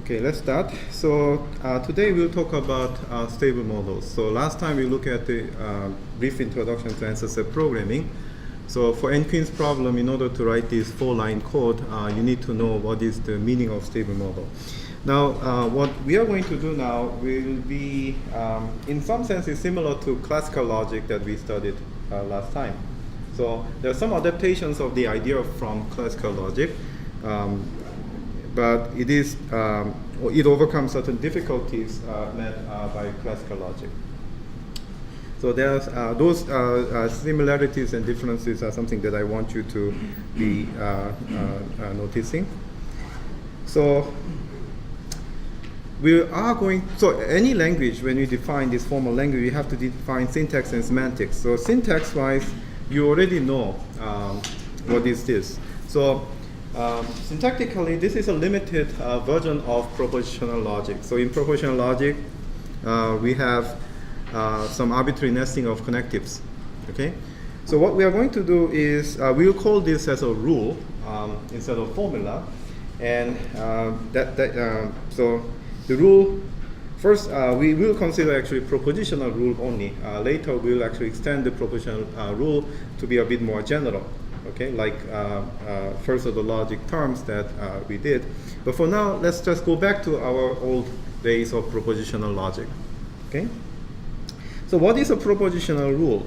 Okay, let's start. So today we'll talk about stable models. So last time we looked at the brief introduction to answer set programming. So for NQueen's problem, in order to write this 4-line code, you need to know what is the meaning of stable model. Now, what we are going to do now will be, in some sense, is similar to classical logic that we studied last time. So there are some adaptations of the idea from classical logic. But it is, it overcomes certain difficulties met by classical logic. So there's those similarities and differences are something that I want you to be noticing. So we are going, so any language, when you define this formal language, you have to define syntax and semantics. So syntax-wise, you already know what is this. So syntactically, this is a limited version of propositional logic. So in propositional logic, we have some arbitrary nesting of connectives. Okay. So what we are going to do is we'll call this as a rule instead of formula, and so the rule first we will consider actually propositional rule only. Later we'll actually extend the propositional rule to be a bit more general. Okay, like first of the logic terms that we did. But for now, let's just go back to our old days of propositional logic. Okay. So what is a propositional rule?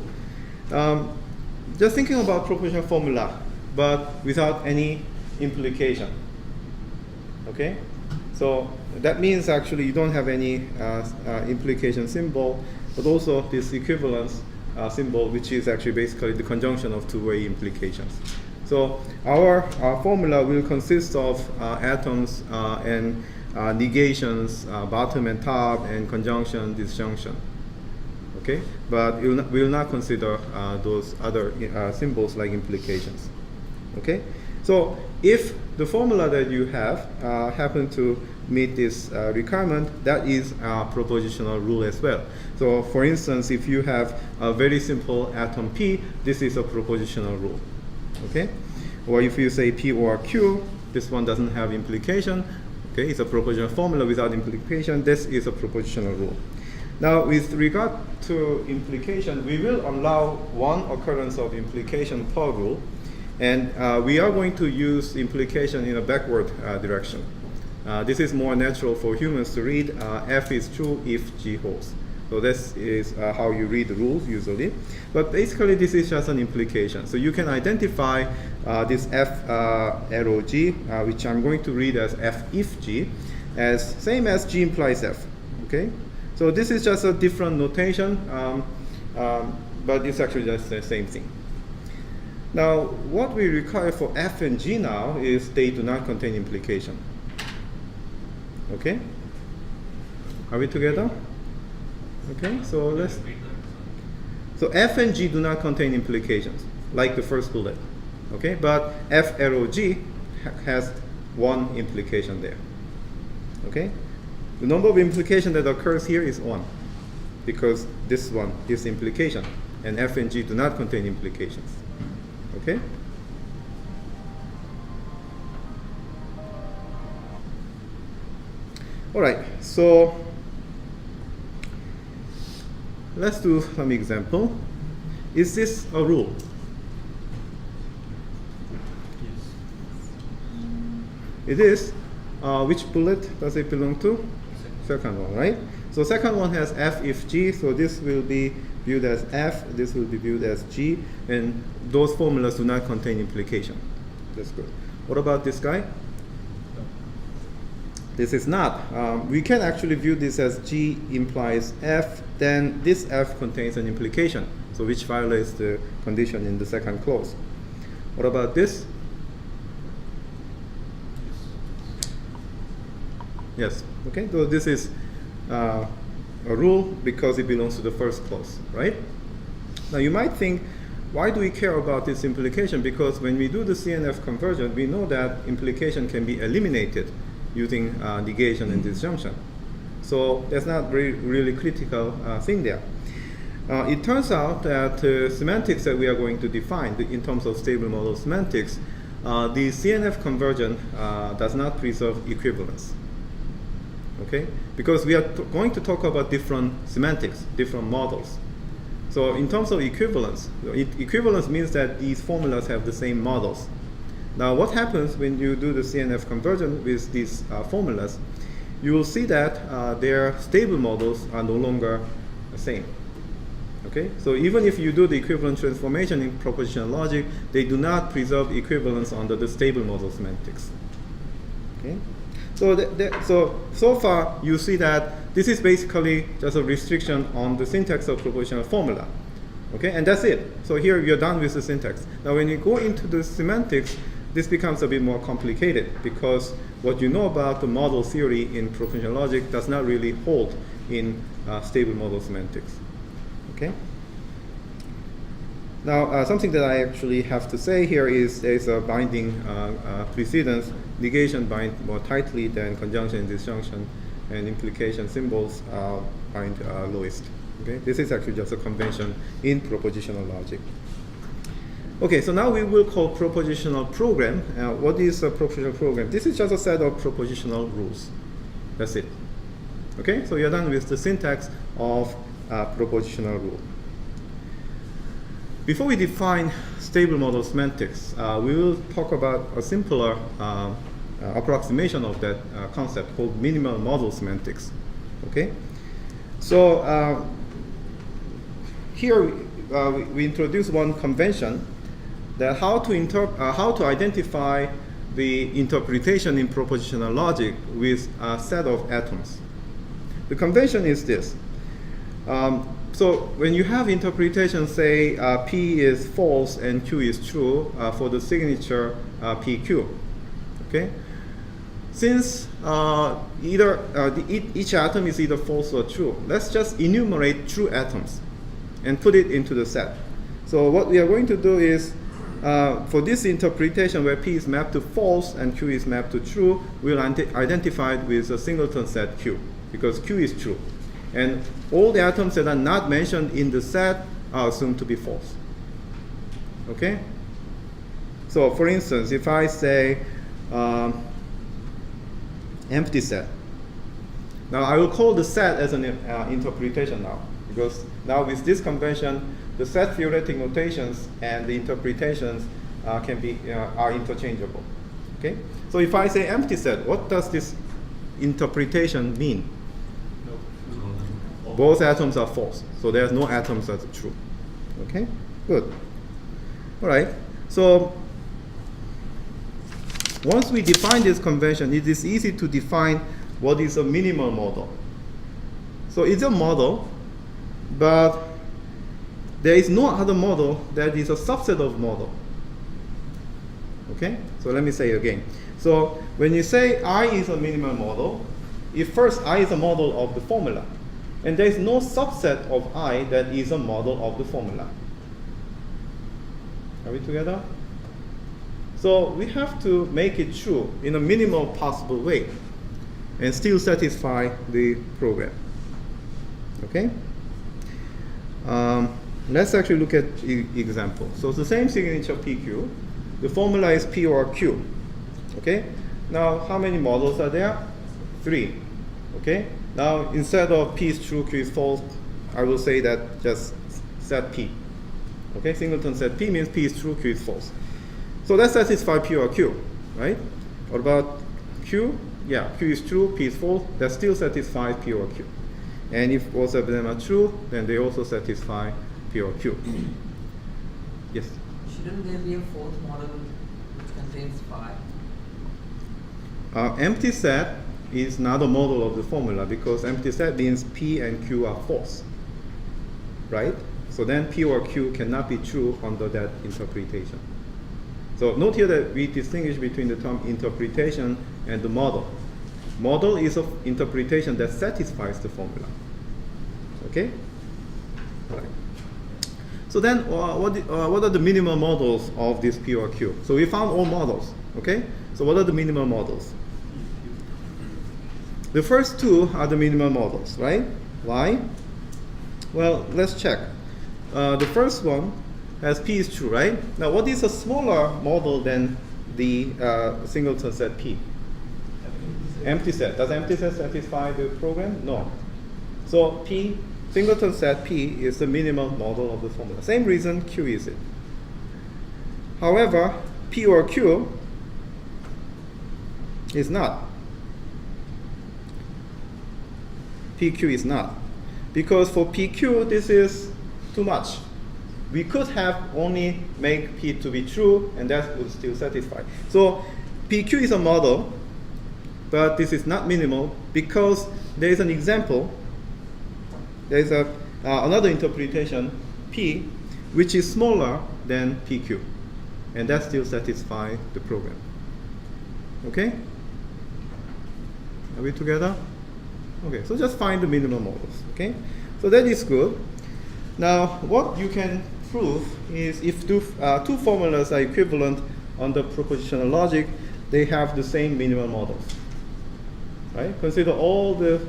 Just thinking about propositional formula, but without any implication. Okay. So that means actually you don't have any implication symbol, but also this equivalence symbol, which is actually basically the conjunction of two-way implications. So our formula will consist of atoms and negations, bottom and top, and conjunction, disjunction. Okay, but we will not consider those other symbols like implications. Okay, so if the formula that you have happen to meet this requirement, that is a propositional rule as well. So for instance, if you have a very simple atom P, this is a propositional rule. Okay? Or if you say P or Q, this one doesn't have implication. Okay, it's a propositional formula without implication. This is a propositional rule. Now, with regard to implication, we will allow one occurrence of implication per rule, and we are going to use implication in a backward direction. This is more natural for humans to read. F is true if G holds. So this is how you read the rules usually. But basically, this is just an implication. So you can identify this F arrow G, which I'm going to read as F if G, as same as G implies F. Okay. So this is just a different notation, but it's actually just the same thing. Now, what we require for F and G now is they do not contain implication. Okay? Are we together? Okay, so let's. So F and G do not contain implications, like the first bullet. Okay, but F arrow G has one implication there. Okay? The number of implications that occurs here is 1, because this one is implication, and F and G do not contain implications. Okay? All right, so let's do some example. Is this a rule? Yes. It is. Which bullet does it belong to? Second one, right? So second one has F if G, so this will be viewed as F, this will be viewed as G, and those formulas do not contain implication. That's good. What about this guy? This is not. We can actually view this as G implies F, then this F contains an implication, so which violates the condition in the second clause. What about this? Yes. Okay, so this is a rule because it belongs to the first clause, right? Now you might think, why do we care about this implication? Because when we do the CNF conversion, we know that implication can be eliminated using negation and disjunction. So that's not really critical thing there. It turns out that semantics that we are going to define in terms of stable model semantics, the CNF conversion does not preserve equivalence. okay? Because we are going to talk about different semantics, different models. So in terms of equivalence, equivalence means that these formulas have the same models. Now what happens when you do the CNF conversion with these formulas, you will see that their stable models are no longer the same. Okay? So even if you do the equivalent transformation in propositional logic, they do not preserve equivalence under the stable model semantics. Okay? So far you see that this is basically just a restriction on the syntax of propositional formula. Okay? And that's it. So here you're done with the syntax. Now when you go into the semantics, this becomes a bit more complicated because what you know about the model theory in propositional logic does not really hold in stable model semantics. Okay? Now, something that I actually have to say here is there's a binding precedence. Negation bind more tightly than conjunction and disjunction, and implication symbols bind lowest. Okay? This is actually just a convention in propositional logic. Okay, so now we will call propositional program. What is a propositional program? This is just a set of propositional rules. That's it. Okay, so you're done with the syntax of propositional rule. Before we define stable model semantics, we will talk about a simpler approximation of that concept called minimal model semantics. Okay, so here we introduce one convention that how to identify the interpretation in propositional logic with a set of atoms. The convention is this. So when you have interpretation, say P is false and Q is true for the signature PQ, okay? Since each atom is either false or true, let's just enumerate true atoms and put it into the set. So what we are going to do is, for this interpretation where P is mapped to false and Q is mapped to true, we'll identify it with a singleton set Q, because Q is true. And all the atoms that are not mentioned in the set are assumed to be false. Okay? So for instance, if I say empty set, now I will call the set as an interpretation now, because now with this convention, the set theoretic notations and the interpretations are interchangeable. Okay? So if I say empty set, what does this interpretation mean? Both atoms are false, so there's no atoms that are true. Okay, good. All right, so once we define this convention, it is easy to define what is a minimal model. So it's a model, but there is no other model that is a subset of model. Okay, so let me say it again. So when you say I is a minimal model, if first I is a model of the formula, and there is no subset of I that is a model of the formula. Are we together? So we have to make it true in a minimal possible way and still satisfy the program. Okay? Let's actually look at example. So it's the same signature PQ. The formula is P or Q. Okay? Now, how many models are there? 3. Okay? Now, instead of P is true, Q is false, I will say that just set P. Okay, singleton set P means P is true, Q is false. So that satisfies P or Q, right? What about Q? Yeah, Q is true, P is false. That still satisfies P or Q. And if both of them are true, then they also satisfy P or Q. Yes? Shouldn't there be a fourth model which contains 5? Empty set is not a model of the formula because empty set means P and Q are false, right? So then P or Q cannot be true under that interpretation. So note here that we distinguish between the term interpretation and the model. Model is an interpretation that satisfies the formula. Okay? All right. So then what are the minimal models of this P or Q? So we found all models, okay? So what are the minimal models? The first two are the minimal models, right? Why? Well, let's check. The first one has P is true, right? Now, what is a smaller model than the singleton set P? Empty set. Does empty set satisfy the program? No. So P, singleton set P is the minimal model of the formula. Same reason Q is it. However, P or Q is not. PQ is not. Because for PQ, this is too much. We could have only make P to be true, and that would still satisfy. So PQ is a model, but this is not minimal because there is an example. There is another interpretation, P, which is smaller than PQ, and that still satisfies the program. Okay? Are we together? Okay, so just find the minimal models. Okay, so that is good. Now, what you can prove is if two formulas are equivalent under propositional logic, they have the same minimal models. Right? Consider all the.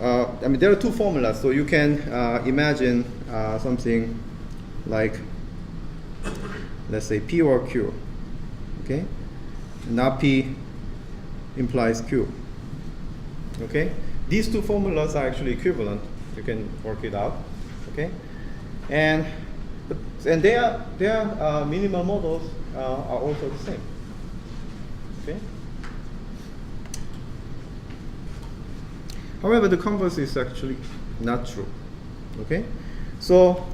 I mean, there are two formulas, so you can imagine something like, let's say P or Q. Okay, now P implies Q. Okay, these two formulas are actually equivalent. You can work it out. Okay, and their minimal models are also the same. Okay. However, the converse is actually not true. Okay, so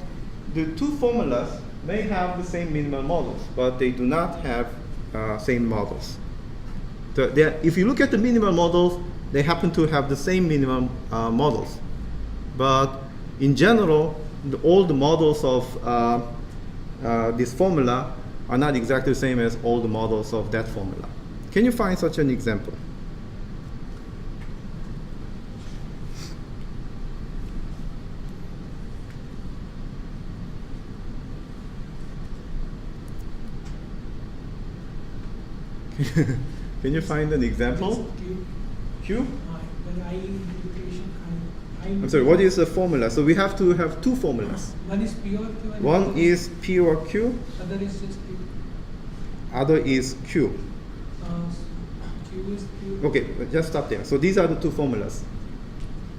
the two formulas may have the same minimal models, but they do not have same models. If you look at the minimal models, they happen to have the same minimum models. But in general, all the models of this formula are not exactly the same as all the models of that formula. Can you find such an example? Can you find an example? Q? When I integration I'm sorry, what is the formula? So we have to have two formulas. One is P or Q and one is P or Q, other is just Q. Other is Q. Q is Q. Okay, just stop there. So these are the two formulas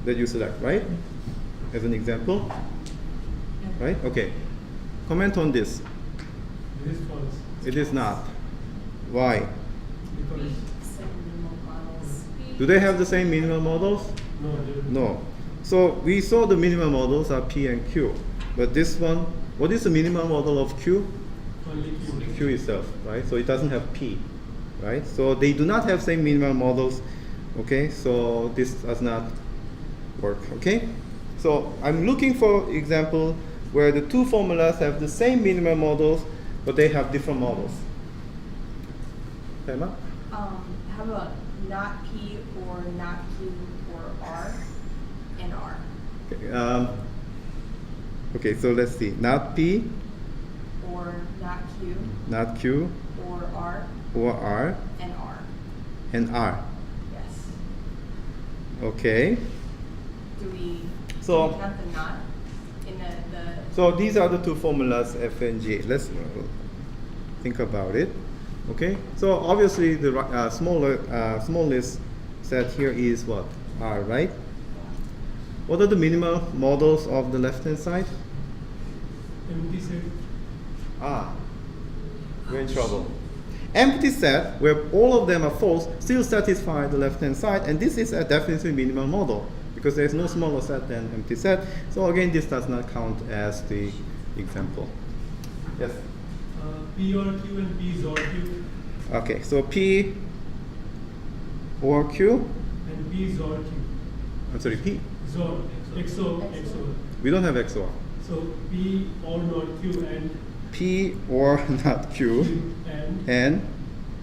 that you select, right? As an example, Yeah. right? Okay. Comment on this. It is false. It is not. Why? Because Do they have the same minimal models? no, they don't. No. So we saw the minimal models are P and Q. But this one, what is the minimal model of Q? Only Q. Q itself, right? So it doesn't have P, right? So they do not have same minimal models, okay? So this does not work, okay? So I'm looking for example where the two formulas have the same minimal models, but they have different models. Emma? How about not P or not Q or R and R? Okay, okay, so let's see. Not P, Or not Q not Q, or R or R, and R? and R. Yes. Okay. Do we So- count the not in the So these are the two formulas, F and G. Let's think about it. Okay. So obviously the smallest set here is what? R, right? What are the minimal models of the left-hand side? Empty set. Ah, we're in trouble. Empty set, where all of them are false, still satisfy the left-hand side, and this is a definitely minimal model because there is no smaller set than empty set. So again, this does not count as the example. Yes. P or Q and P is or Q Okay. So P or Q. and P is or Q. I'm sorry, P. Zor. XO. XO. We don't have XOR. So P or not Q and P or not Q, Q and and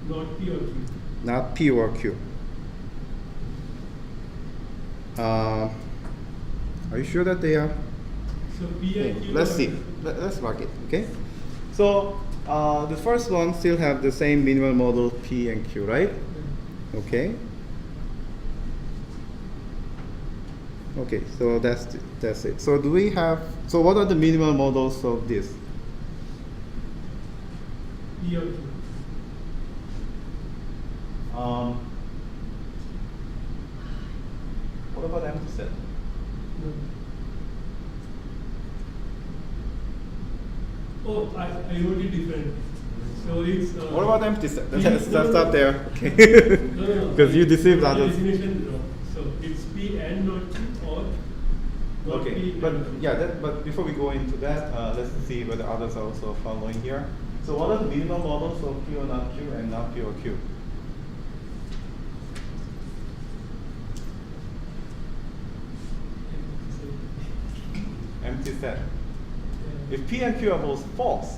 not P or Q. not P or Q. Are you sure that they are? So P and Q. Let's are- see. Let's mark it. Okay. So the first one still have the same minimal model P and Q, right? Okay. Okay. So that's it. So do we have? So what are the minimal models of this? P or Q. set? No. Oh, I wrote it different. So it's. What about empty set? P- Let's no, no, stop no. there. Okay. No. Because you deceived My others. definition wrong. So it's P and not Q or not Okay, P but and yeah, but before we go into that, let's see whether others are also following here. So what are the minimum models of Q or not Q and not Q or Q? Empty set. If P and Q are both false,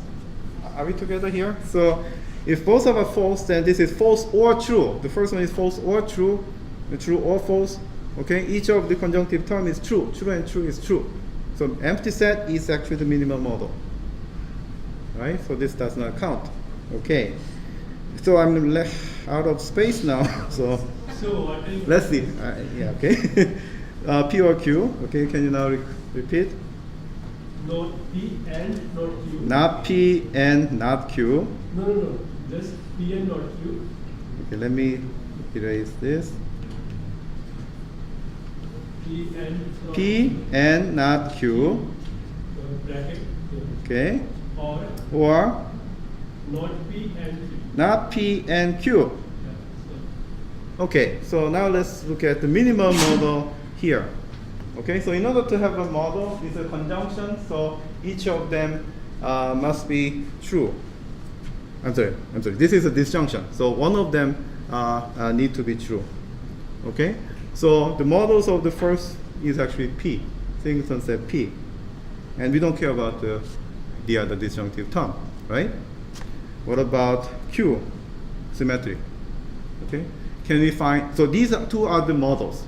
are we together here? So if both of are false, then this is false or true. The first one is false or true, true or false. Okay, each of the conjunctive term is true. True and true is true. So empty set is actually the minimal model. Right? So this does not count. Okay. So I'm left out of space now. So what is let's see. Yeah. Okay. P or Q. Okay. Can you now repeat? not P and not Q. Not P and not Q. No. Just P and not Q. Okay, let me erase this. P and not P Q. and not Q. Bracket. Okay. Or Or not P and Q. not P and Q. Yeah, Okay, so now let's look at the minimal model here. Okay, so in order to have a model, it's a conjunction, so each of them must be true. I'm sorry, this is a disjunction, so one of them need to be true. Okay, so the models of the first is actually P, Singleton set P, and we don't care about the other disjunctive term, right? What about Q, symmetry? Okay, can we find, so these two are the models.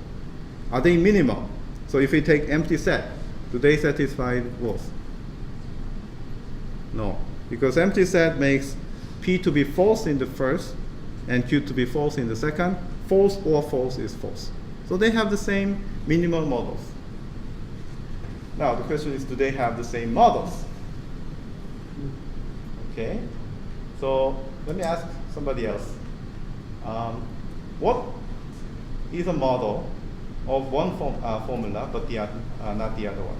Are they minimal? So if we take empty set, do they satisfy both? No, because empty set makes P to be false in the first and Q to be false in the second. False or false is false. So they have the same minimal models. Now the question is, do they have the same models? Okay, so let me ask somebody else. What is a model of one formula but not the other one?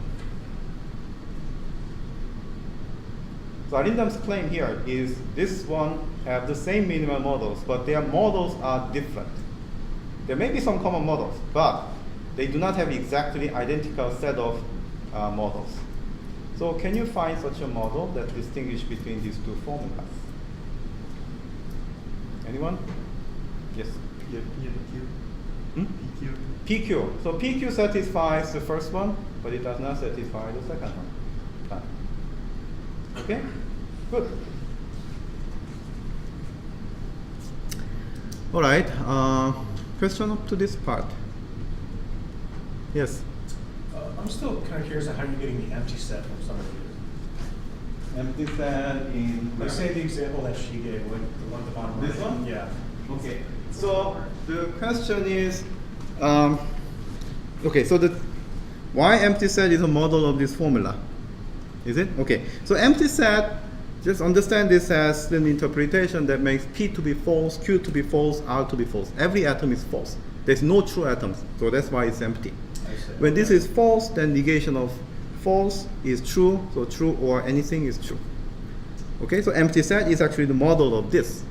So Arindam's claim here is this one have the same minimal models, but their models are different. There may be some common models, but they do not have exactly identical set of models. So can you find such a model that distinguishes between these two formulas? Anyone? Yes. Hmm? PQ. So PQ satisfies the first one, but it does not satisfy the second one. Done. Okay? Good. All right. Question up to this part. Yes. I'm still kind of curious on how you're getting the empty set from some of these. Empty set in. Like say the example that she gave, like the one at the bottom right. This one? Yeah. Okay. So the question is, okay. So why empty set is a model of this formula? Is it? Okay. So empty set, just understand this as an interpretation that makes P to be false, Q to be false, R to be false. Every atom is false. There's no true atoms, so that's why it's empty. When this is false, then negation of false is true, so true or anything is true. Okay, so empty set is actually the model of this,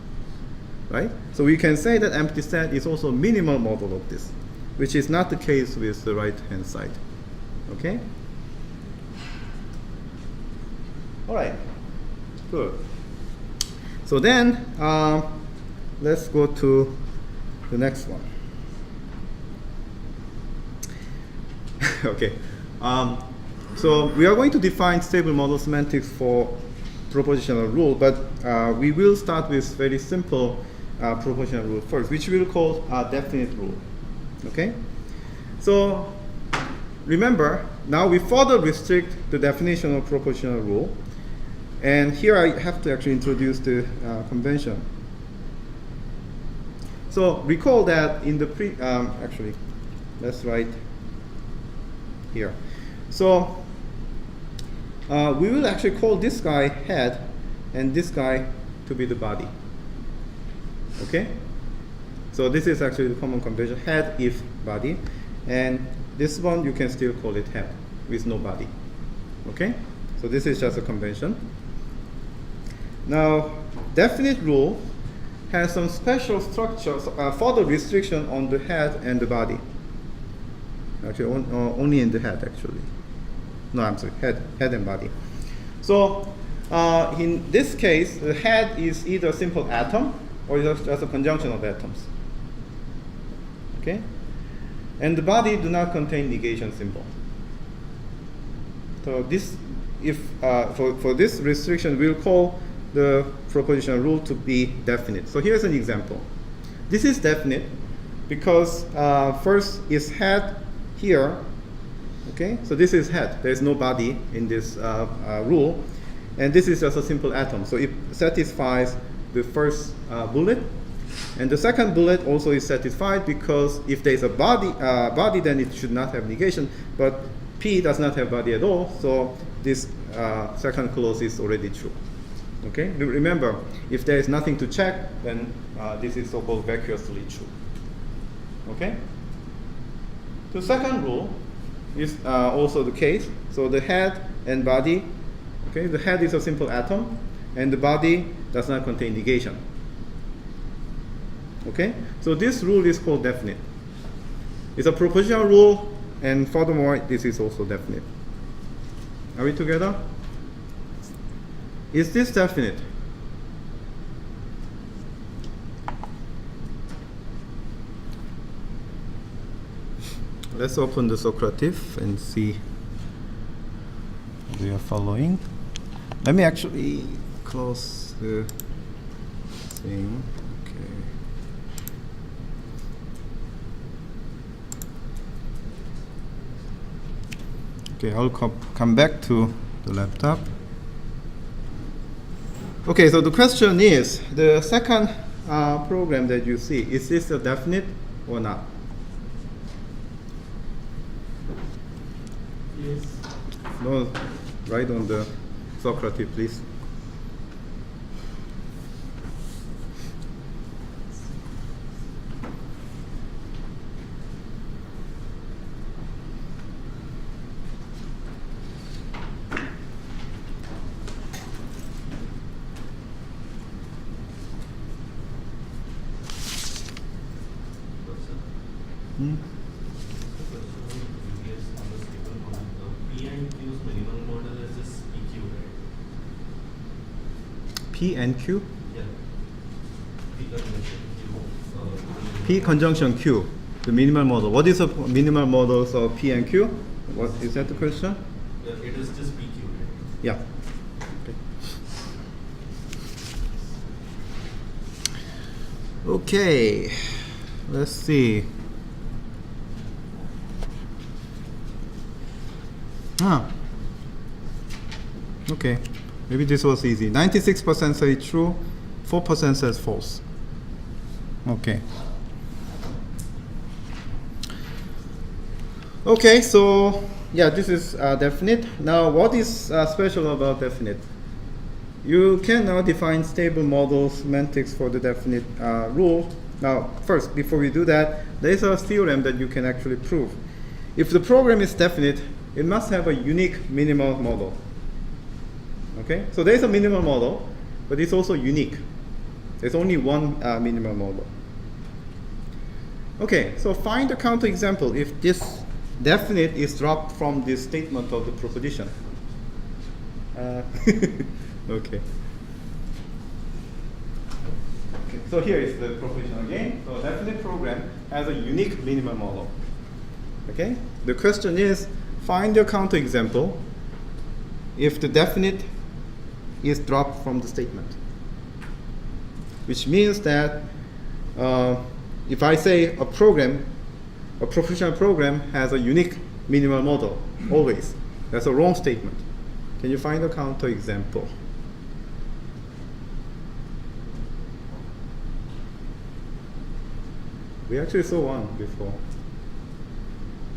right? So we can say that empty set is also a minimal model of this, which is not the case with the right-hand side. Okay? All right, good. So then, let's go to the next one. Okay, so we are going to define stable model semantics for propositional rule, but we will start with very simple propositional rule first, which we will call definite rule. Okay, so remember, now we further restrict the definition of propositional rule, and here I have to actually introduce the convention. So recall that in the actually, let's write here. So we will actually call this guy head and this guy to be the body. Okay? So this is actually the common convention, head if body. And this one you can still call it head with no body. Okay? So this is just a convention. Now, definite rule has some special structures, further restriction on the head and the body. Actually, only in the head, actually. No, I'm sorry, head and body. So, in this case, the head is either a simple atom or just a conjunction of atoms. Okay? And the body do not contain negation symbol. So this, if for this restriction, we'll call the propositional rule to be definite. So here's an example. This is definite because first is head here. Okay, so this is head. There is no body in this rule, and this is just a simple atom. So it satisfies the first bullet, and the second bullet also is satisfied because if there is a body, then it should not have negation. But P does not have body at all, so this second clause is already true. Okay, remember, if there is nothing to check, then this is so-called vacuously true. Okay. The second rule is also the case. So the head and body, okay, the head is a simple atom, and the body does not contain negation. Okay, so this rule is called definite. It's a propositional rule, and furthermore, this is also definite. Are we together? Is this definite? Let's open the Socrative and see we are following. Let me actually close the thing. Okay, I'll come back to the laptop. Okay, so the question is, the second program that you see, is this a definite or not? Yes. No, write on the Socrative, please. P and Q? Yeah. P conjunction Q, the minimal model. What is the minimal models of P and Q? What is that the question? Yeah, it is just PQ, right? Yeah. Okay, let's see. Okay, maybe this was easy. 96% say true, 4% says false. Okay. Okay, so yeah, this is definite. Now, what is special about definite? You can now define stable model semantics for the definite rule. Now, first, before we do that, there is a theorem that you can actually prove. If the program is definite, it must have a unique minimal model. Okay, so there is a minimal model, but it's also unique. There's only one minimal model. Okay, so find a counterexample if this definite is dropped from this statement of the proposition. Okay. So here is the proposition again. So definite program has a unique minimal model. Okay. The question is, find your counterexample if the definite is dropped from the statement. Which means that if I say a propositional program has a unique minimal model, always, that's a wrong statement. Can you find a counterexample? We actually saw one before.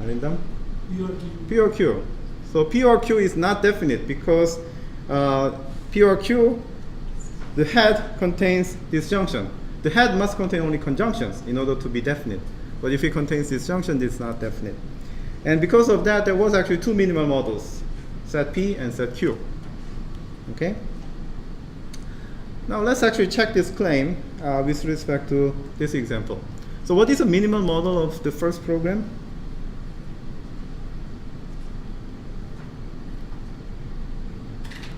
Arindam? P or Q. So P or Q is not definite because P or Q, the head contains disjunction. The head must contain only conjunctions in order to be definite. But if it contains disjunction, it's not definite. And because of that, there was actually two minimal models, set P and set Q. Okay? Now let's actually check this claim with respect to this example. So what is a minimal model of the first program?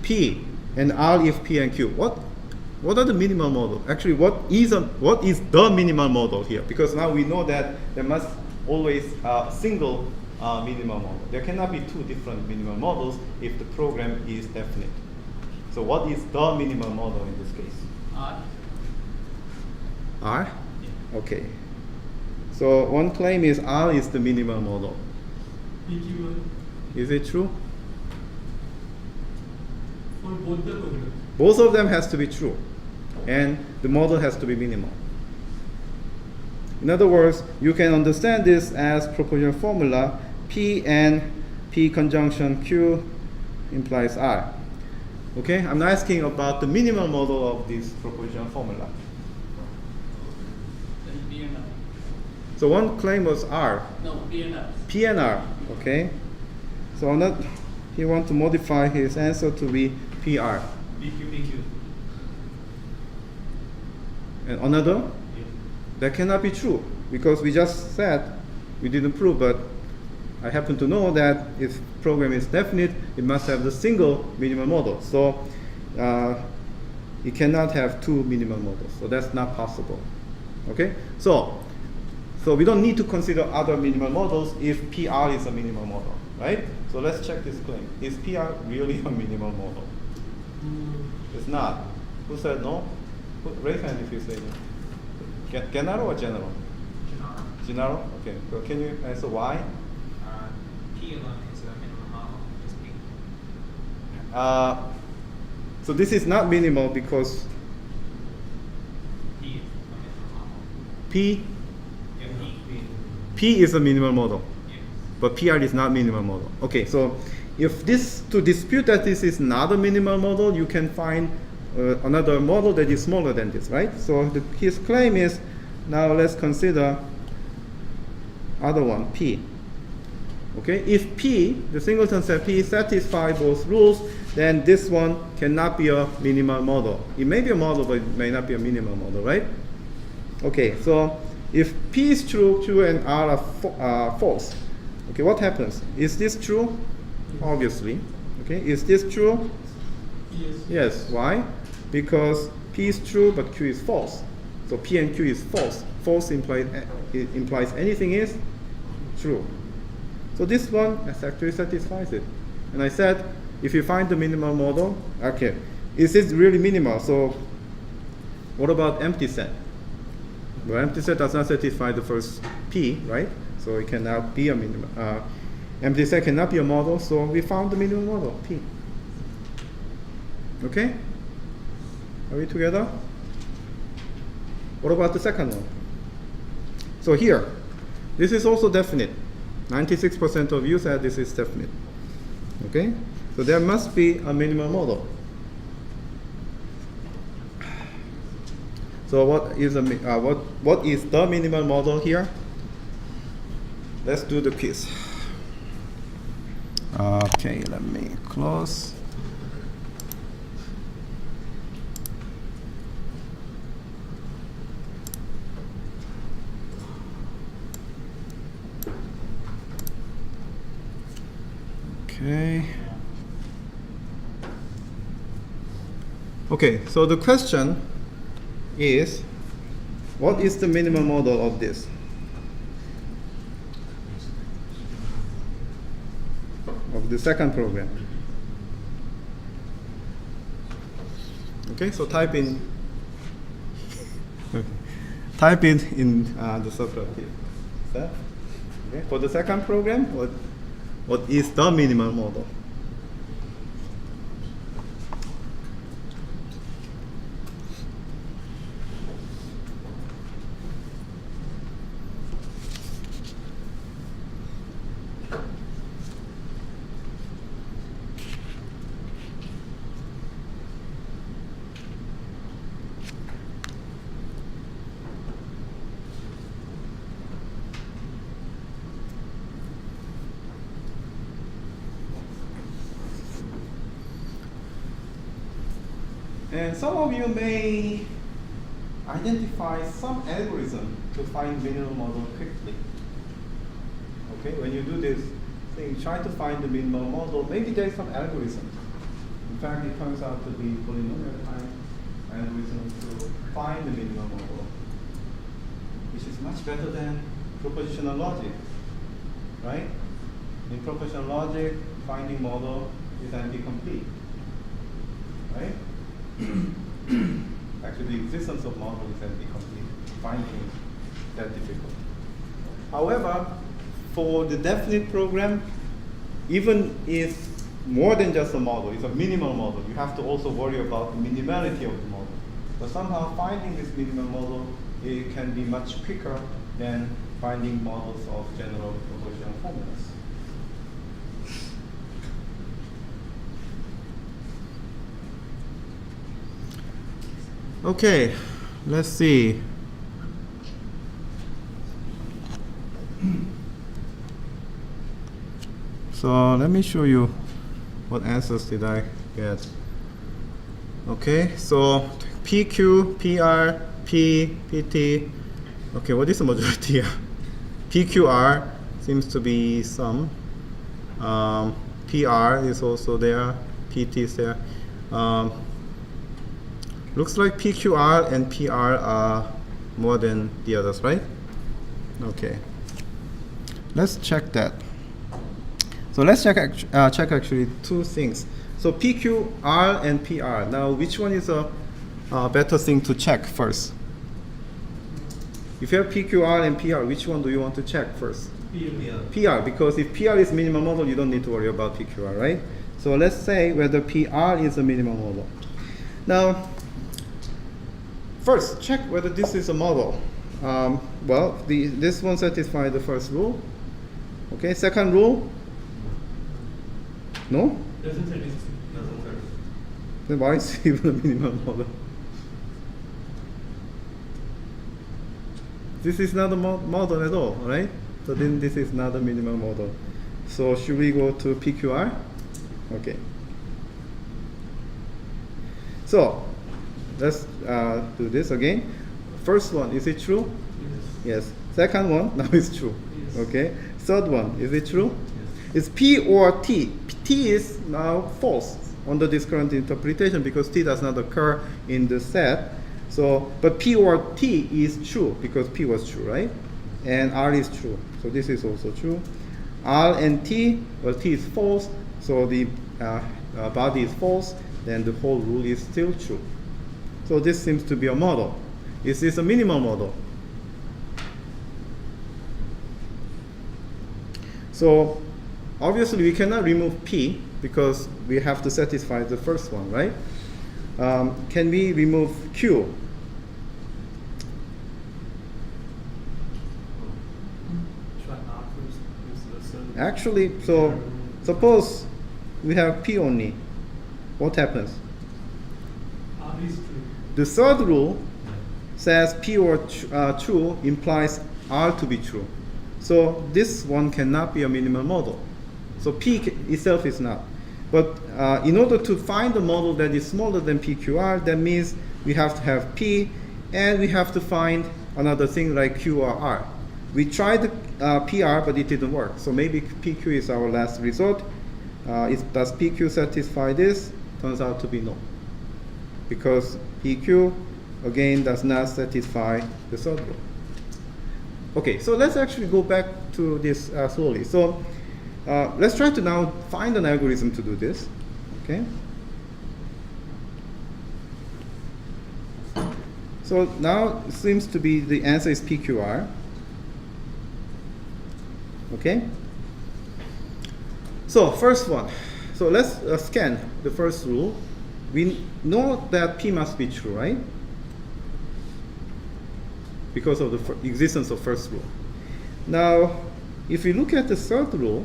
P and R if P and Q. What are the minimal model? Actually, what is the minimal model here? Because now we know that there must always a single minimal model. There cannot be two different minimal models if the program is definite. So what is the minimal model in this case? R? Okay. So one claim is R is the minimal model. PQ1 Is it true? for both the programs. Both of them has to be true. And the model has to be minimal. In other words, you can understand this as propositional formula P and P conjunction Q implies R. Okay, I'm asking about the minimal model of this propositional formula. Then B and R. So one claim was R, No, B and R. P and R. Okay, so he wants to modify his answer to be PR. PQ. And another, Yeah. that cannot be true because we just said we didn't prove, but I happen to know that if program is definite, it must have the single minimal model. So it cannot have two minimal models. So that's not possible. Okay? So we don't need to consider other minimal models if PR is a minimal model, right? So let's check this claim. Is PR really a minimal model? It's not. Who said no? Raise hand if you say no. General or general? General? Okay. So can you answer why? P alone is a minimum model, just P. So this is not minimal because P is a minimum model. P Yeah, P is a minimal model, Yes. but PR is not minimal model. Okay, so if to dispute that this is not a minimal model, you can find another model that is smaller than this, right? So his claim is, now let's consider other one, P. Okay, if P, the singleton set P, satisfies both rules, then this one cannot be a minimal model. It may be a model, but it may not be a minimal model, right? Okay, so if P is true, Q and R are false. Okay, what happens? Is this true? Obviously. Okay, is this true? Yes. Yes. Why? Because P is true, but Q is false. So P and Q is false. False implies anything is true. So this one actually satisfies it. And I said, if you find the minimal model, okay, is it really minimal? So what about empty set? Well, empty set does not satisfy the first P, right? So it cannot be a minimal. Empty set cannot be a model, so we found the minimal model, P. Okay? Are we together? What about the second one? So here, this is also definite. 96% of you said this is definite. Okay? So there must be a minimal model. So what is the minimal model here? Let's do the quiz. Okay, let me close. Okay. Okay, so the question is, what is the minimal model of this? Of the second program. Okay, so type in type in the subtractive. Okay, for the second program, what is the minimal model? And some of you may identify some algorithm to find minimal model quickly. Okay, when you do this thing, try to find the minimal model. Maybe there is some algorithm. In fact, it turns out to be polynomial time algorithm to find the minimal model, which is much better than propositional logic, right? In propositional logic, finding model is NP-complete, right? Actually, the existence of model is NP-complete. Finding is that difficult. However, for the definite program, even if more than just a model, it's a minimal model, you have to also worry about the minimality of the model. But somehow finding this minimal model, it can be much quicker than finding models of general propositional formulas. Okay, let's see. So let me show you what answers did I get. Okay, so PQ, PR, P, PT. Okay, what is the majority here? PQR seems to be some. PR is also there. PT is there. Looks like PQR and PR are more than the others, right? Okay. Let's check that. So let's check actually two things. So PQR and PR. Now, which one is a better thing to check first? If you have PQR and PR, which one do you want to check first? PR, because if PR is minimal model, you don't need to worry about PQR, right? So let's say whether PR is a minimal model. Now, first, check whether this is a model. Well, this one satisfies the first rule. Okay, second rule. No? Doesn't satisfy. Then why is it even a minimal model? This is not a model at all, right? So then this is not a minimal model. So should we go to PQR? Okay. So let's do this again. First one, is it true? Yes. Second one, now it's true. Yes. Okay. Third one, is it true? It's P or T. T is now false under this current interpretation because T does not occur in the set. So, but P or T is true because P was true, right? And R is true. So this is also true. R and T, well, T is false, so the body is false, then the whole rule is still true. So this seems to be a model. Is this a minimal model? So obviously we cannot remove P because we have to satisfy the first one, right? Can we remove Q? Actually, so suppose we have P only. What happens? R is true. The third rule says P or true implies R to be true. So this one cannot be a minimal model. So P itself is not. But in order to find a model that is smaller than PQR, that means we have to have P, and we have to find another thing like Q or R. We tried PR, but it didn't work. So maybe PQ is our last resort. Does PQ satisfy this? Turns out to be no. Because PQ, again, does not satisfy the third rule. Okay, so let's actually go back to this slowly. So let's try to now find an algorithm to do this. Okay. So now it seems to be the answer is PQR. Okay. So first one. So let's scan the first rule. We know that P must be true, right? Because of the existence of first rule. Now, if we look at the third rule,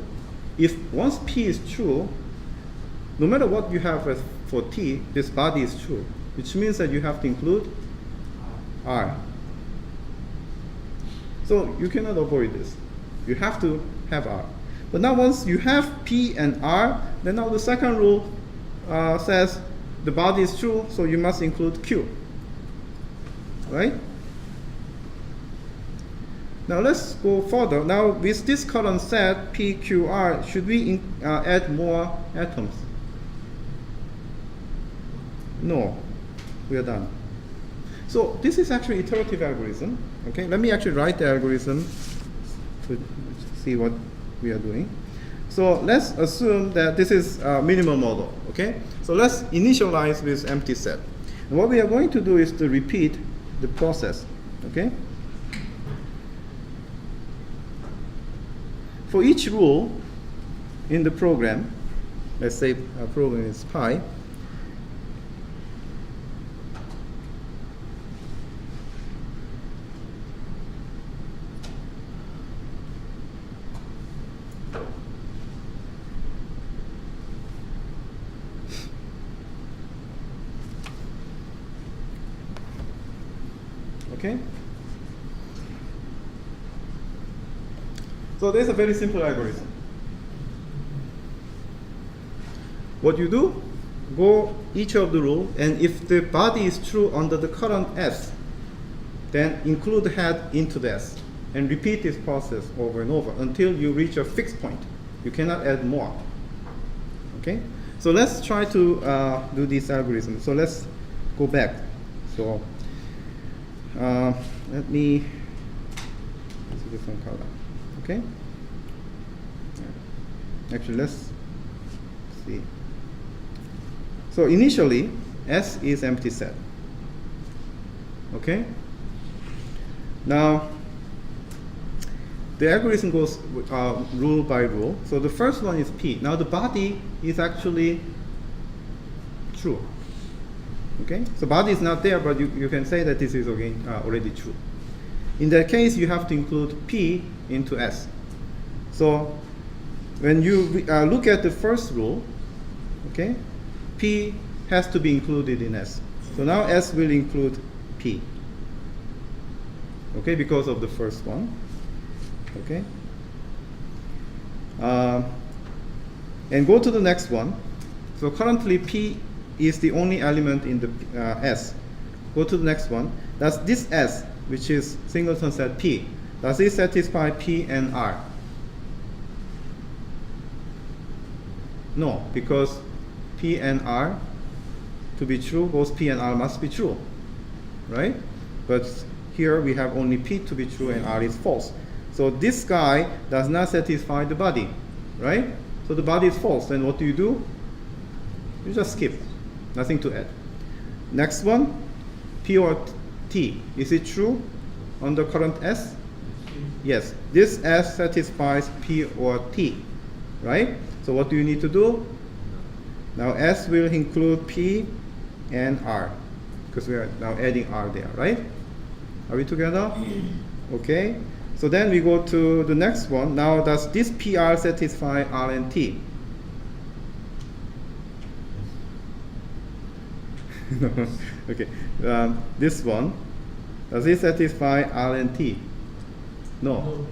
if once P is true, no matter what you have for T, this body is true, which means that you have to include R. So you cannot avoid this. You have to have R. But now once you have P and R, then now the second rule says the body is true, so you must include Q. Right? Now let's go further. Now with this current set P, Q, R, should we add more atoms? No, we are done. So this is actually iterative algorithm. Okay, let me actually write the algorithm to see what we are doing. So let's assume that this is a minimal model. Okay, so let's initialize with empty set. And what we are going to do is to repeat the process. Okay. For each rule in the program, let's say our program is pi. Okay? So there's a very simple algorithm. What you do, go each of the rule, and if the body is true under the current S, then include head into the S, and repeat this process over and over until you reach a fixed point. You cannot add more. Okay? So let's try to do this algorithm. So let's go back. So let me use a different color. Okay? Actually, let's see. So initially, S is empty set. Okay? Now, the algorithm goes rule by rule. So the first one is P. Now the body is actually true. Okay? So body is not there, but you can say that this is again already true. In that case, you have to include P into S. So when you look at the first rule, okay, P has to be included in S. So now S will include P. Okay, because of the first one. Okay. And go to the next one. So currently P is the only element in the S. Go to the next one. Does this S, which is singleton set P, does it satisfy P and R? No, because P and R, to be true, both P and R must be true, right? But here we have only P to be true and R is false. So this guy does not satisfy the body, right? So the body is false. Then what do? You just skip, nothing to add. Next one, P or T, is it true on the current S? Yes, this S satisfies P or T, right? So what do you need to do? Now S will include P and R, because we are now adding R there, right? Are we together? Okay. So then we go to the next one. Now does this PR satisfy R and T? No. Okay. This one, does it satisfy R and T? No.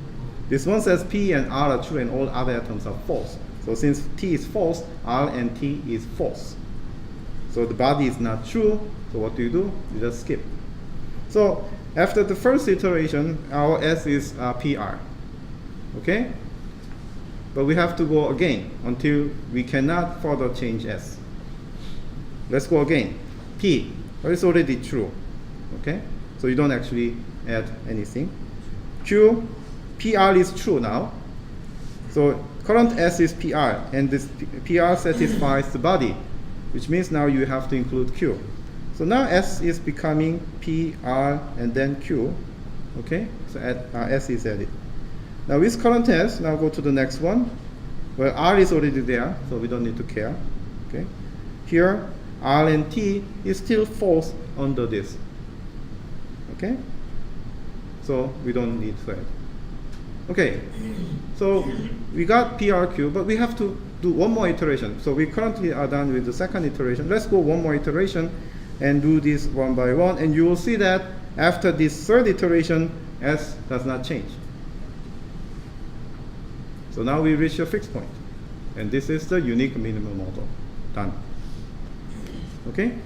This one says P and R are true and all other atoms are false. So since T is false, R and T is false. So the body is not true. So what do? You just skip. So after the first iteration, our S is PR. Okay? But we have to go again until we cannot further change S. Let's go again. P, but it's already true. Okay? So you don't actually add anything. Q, PR is true now. So current S is PR, and this PR satisfies the body, which means now you have to include Q. So now S is becoming P, R, and then Q. Okay? So S is added. Now with current S, now go to the next one. Well, R is already there, so we don't need to care. Okay? Here, R and T is still false under this. Okay? So we don't need to add. Okay, so we got PRQ, but we have to do one more iteration. So we currently are done with the second iteration. Let's go one more iteration and do this one by one, and you will see that after this third iteration, S does not change. So now we reach a fixed point, and this is the unique minimal model. Done. Okay?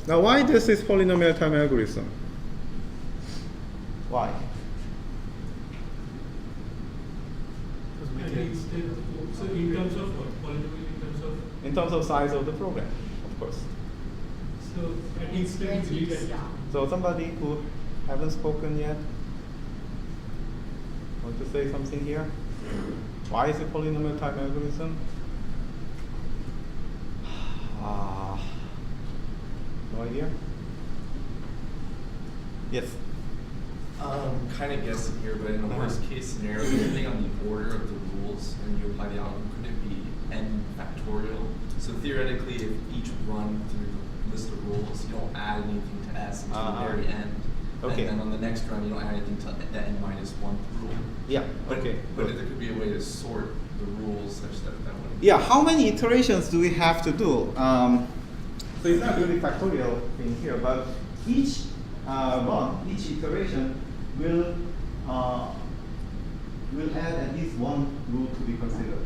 Now, why this is polynomial time algorithm? Why? And instead, so in terms of what? Polynomial in terms of, In terms of size of the program, of course. so and instead we delete it. So somebody who haven't spoken yet, want to say something here? Why is it polynomial time algorithm? No idea? Yes. Kind of guessing here, but in a worst case scenario, depending on the order of the rules and you apply the algorithm, could it be n factorial? So theoretically, if each run through the list of rules, you don't add anything to s until the very end. Okay. And then on the next run, you don't add anything to the n minus 1 rule. Yeah, But, okay. but good. there could be a way to sort the rules such that that wouldn't. Yeah, how many iterations do we have to do? So it's not really factorial thing here, but each run, each iteration will add at least one rule to be considered.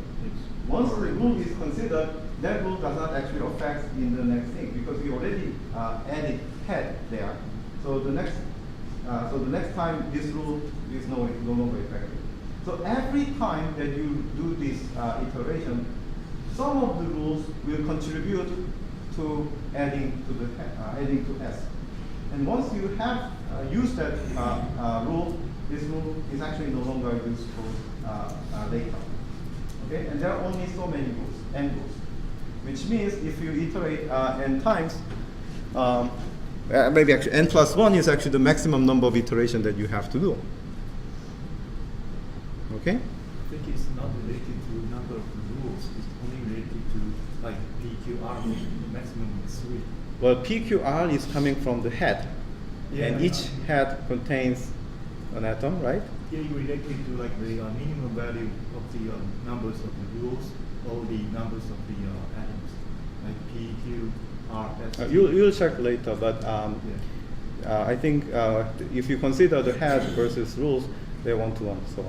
Once the rule is considered, that rule does not actually affect in the next thing because we already added head there. So the next time this rule is no longer effective. So every time that you do this iteration, some of the rules will contribute to adding to S. And once you have used that rule, this rule is actually no longer useful later. Okay, and there are only so many rules, n rules, which means if you iterate n times, maybe actually n plus 1 is actually the maximum number of iterations that you have to do. Okay? I think it's not related to number of rules. It's only related to like PQR, maximum is 3. Well, PQR is coming from the head, and each head contains an atom, right? Yeah, you related to like the minimum value of the numbers of the rules or the numbers of the atoms, like P, Q, R, S. You'll check later, but I think if you consider the head versus rules, they're 1 to 1, so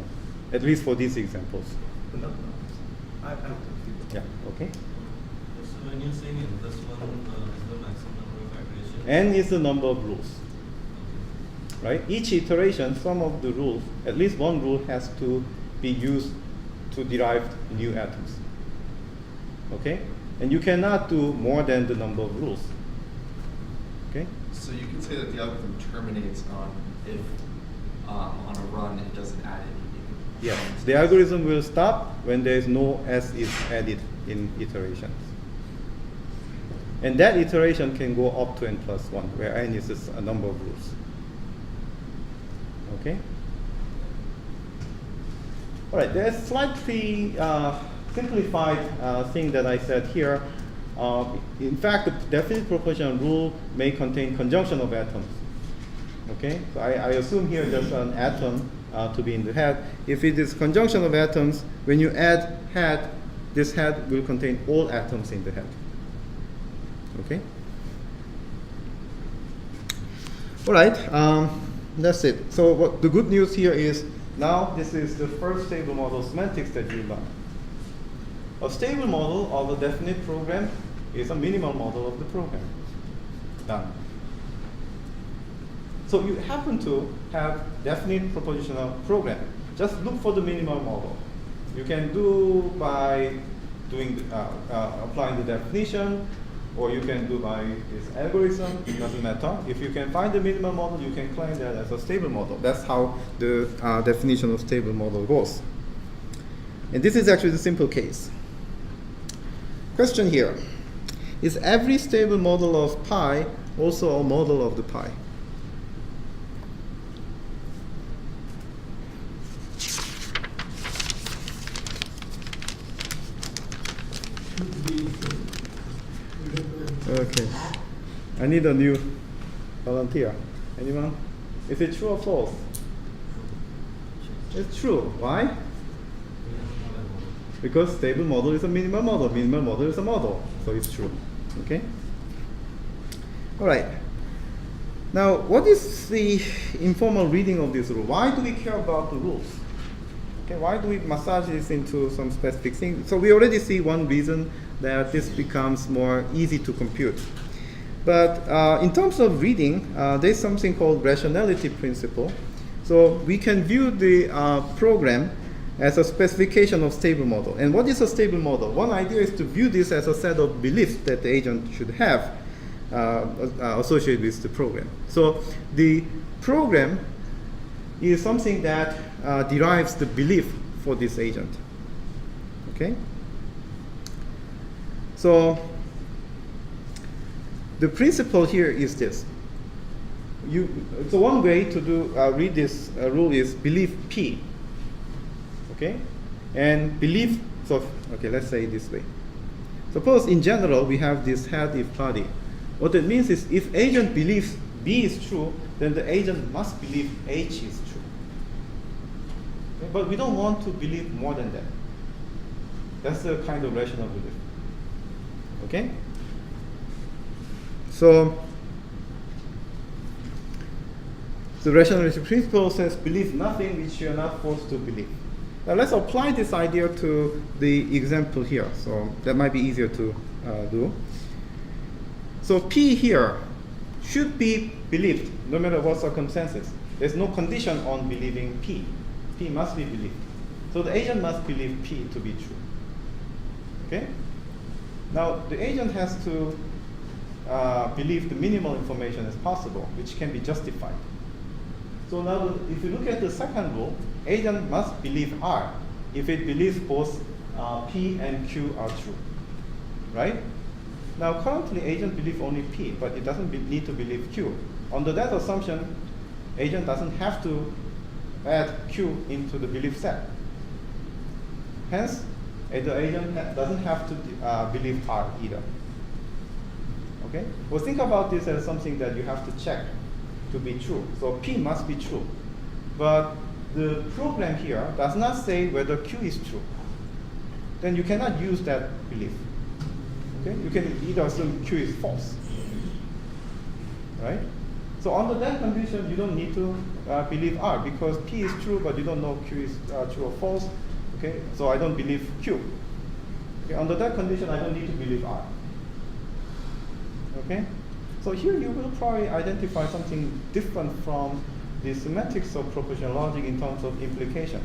at least for these examples. But not numbers. I don't think. Yeah. Okay. So when you're saying in this one is the maximum number of iterations? N is the number of rules. Right? Each iteration, some of the rules, at least one rule has to be used to derive new atoms. Okay? And you cannot do more than the number of rules. Okay? So you can say that the algorithm terminates on if on a run it doesn't add any. Yes. The algorithm will stop when there is no S is added in iterations. And that iteration can go up to n plus 1, where n is just a number of rules. Okay? All right, there's slightly simplified thing that I said here. In fact, the definite proportional rule may contain conjunction of atoms. Okay, so I assume here there's an atom to be in the head. If it is conjunction of atoms, when you add head, this head will contain all atoms in the head. Okay? All right, that's it. So what the good news here is now this is the first stable model semantics that you learn. A stable model of a definite program is a minimal model of the program. Done. So you happen to have definite propositional program. Just look for the minimal model. You can do by doing applying the definition, or you can do by this algorithm. It doesn't matter. If you can find the minimal model, you can claim that as a stable model. That's how the definition of stable model goes. And this is actually the simple case. Question here: is every stable model of pi also a model of the pi? Okay. I need a new volunteer. Anyone? Is it true or false? It's true. Why? Because stable model is a minimal model. Minimal model is a model. So it's true. Okay? All right. Now, what is the informal reading of this rule? Why do we care about the rules? Okay, why do we massage this into some specific thing? So we already see one reason that this becomes more easy to compute. But in terms of reading, there's something called rationality principle. So we can view the program as a specification of stable model. And what is a stable model? One idea is to view this as a set of beliefs that the agent should have associated with the program. So the program is something that derives the belief for this agent. Okay? So the principle here is this. So one way to do read this rule is belief P. Okay? And belief, so okay, let's say it this way. Suppose in general we have this head if body. What it means is if agent believes B is true, then the agent must believe H is true. Okay? But we don't want to believe more than that. That's the kind of rational belief. Okay? So the rationality principle says believe nothing which you are not forced to believe. Now let's apply this idea to the example here. So that might be easier to do. So P here should be believed no matter what circumstances. There's no condition on believing P. P must be believed. So the agent must believe P to be true. Okay? Now the agent has to believe the minimal information as possible, which can be justified. So now if you look at the second rule, agent must believe R if it believes both P and Q are true. Right? Now currently agent believes only P, but it doesn't need to believe Q. Under that assumption, agent doesn't have to add Q into the belief set. Hence, the agent doesn't have to believe R either. Okay? Well, think about this as something that you have to check to be true. So P must be true. But the program here does not say whether Q is true. Then you cannot use that belief. Okay? You can either assume Q is false. Right? So under that condition, you don't need to believe R because P is true, but you don't know Q is true or false. Okay? So I don't believe Q. Okay? Under that condition, I don't need to believe R. Okay? So here you will probably identify something different from the semantics of propositional logic in terms of implication.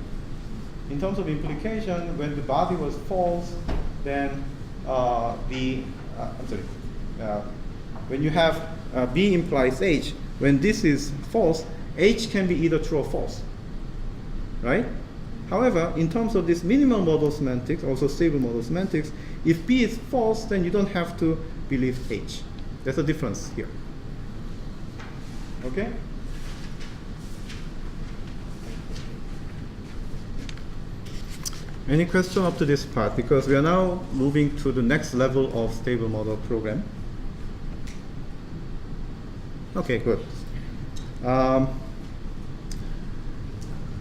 In terms of implication, when the body was false, then when you have B implies H, when this is false, H can be either true or false. Right? However, in terms of this minimal model semantics, also stable model semantics, if B is false, then you don't have to believe H. There's a difference here. Okay? Any question up to this part? Because we are now moving to the next level of stable model program. Okay, good.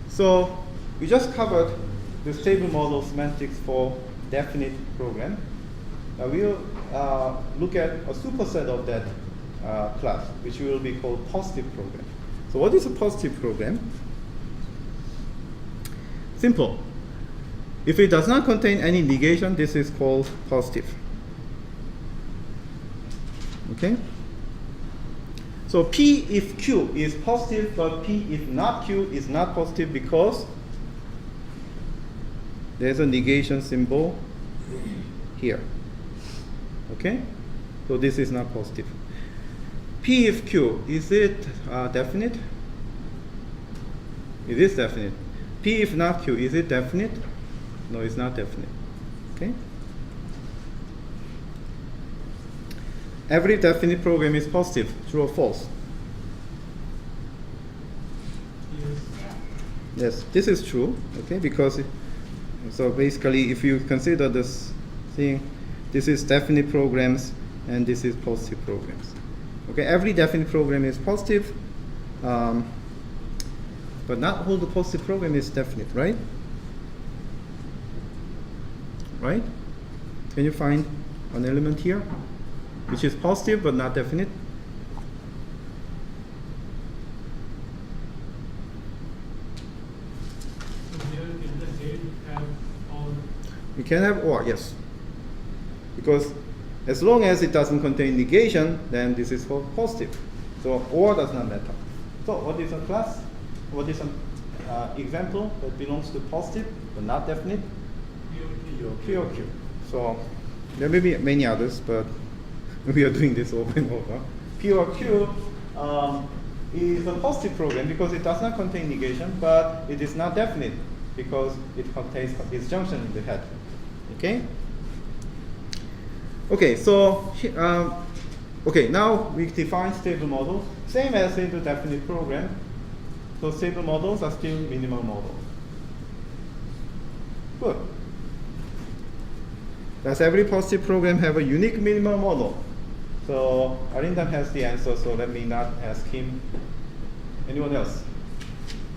So we just covered the stable model semantics for definite program. Now we'll look at a superset of that class, which will be called positive program. So what is a positive program? Simple. If it does not contain any negation, this is called positive. Okay? So P if Q is positive, but P if not Q is not positive because there's a negation symbol here. Okay? So this is not positive. P if Q, is it definite? It is definite. P if not Q, is it definite? No, it's not definite. Okay? Every definite program is positive, true or false? Yes, this is true, okay, because so basically if you consider this thing, this is definite programs and this is positive programs. Okay, every definite program is positive, but not all the positive program is definite, right? Right? Can you find an element here which is positive but not definite? So here in the You can have or, yes. Because as long as it doesn't contain negation, then this is for positive. So or does not matter. So what is a class? What is an example that belongs to positive but not definite? POQ. So there may be many others, but we are doing this over and over. POQ is a positive program because it does not contain negation, but it is not definite because it contains disjunction in the head. Okay? Okay, so okay, now we define stable models, same as in the definite program. So stable models are still minimal models. Good. Does every positive program have a unique minimal model? So Arindam has the answer, so let me not ask him. Anyone else?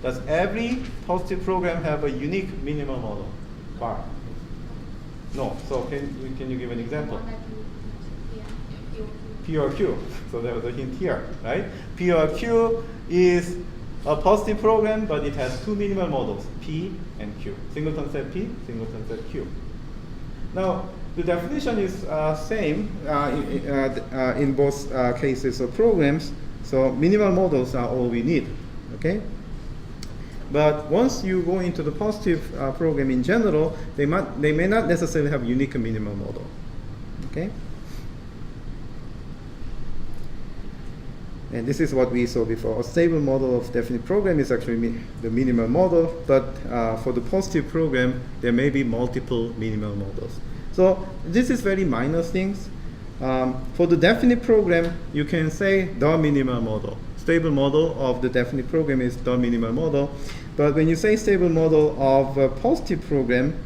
Does every positive program have a unique minimal model? Bar. No. So can you give an example? P or Q. So there was a hint here, right? P or Q is a positive program, but it has two minimal models, P and Q. Singleton set P, singleton set Q. Now, the definition is same in both cases of programs. So minimal models are all we need, okay? But once you go into the positive program in general, they may not necessarily have unique minimal model, okay? And this is what we saw before. A stable model of definite program is actually the minimal model, but for the positive program, there may be multiple minimal models. So this is very minor things. For the definite program, you can say the minimal model. Stable model of the definite program is the minimal model. But when you say stable model of a positive program,